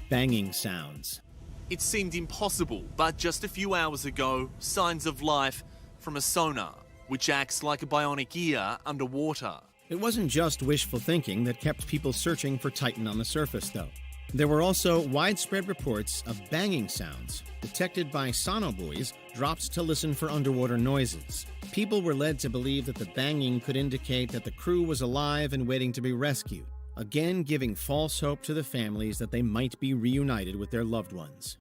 banging sounds. It seemed impossible, but just a few hours ago, signs of life from a sonar, which acts like a bionic ear underwater. It wasn't just wishful thinking that kept people searching for Titan on the surface, though. There were also widespread reports of banging sounds, detected by sonobuoys dropped to listen for underwater noises. People were led to believe that the banging could indicate that the crew was alive and waiting to be rescued, again giving false hope to the families that they might be reunited with their loved ones.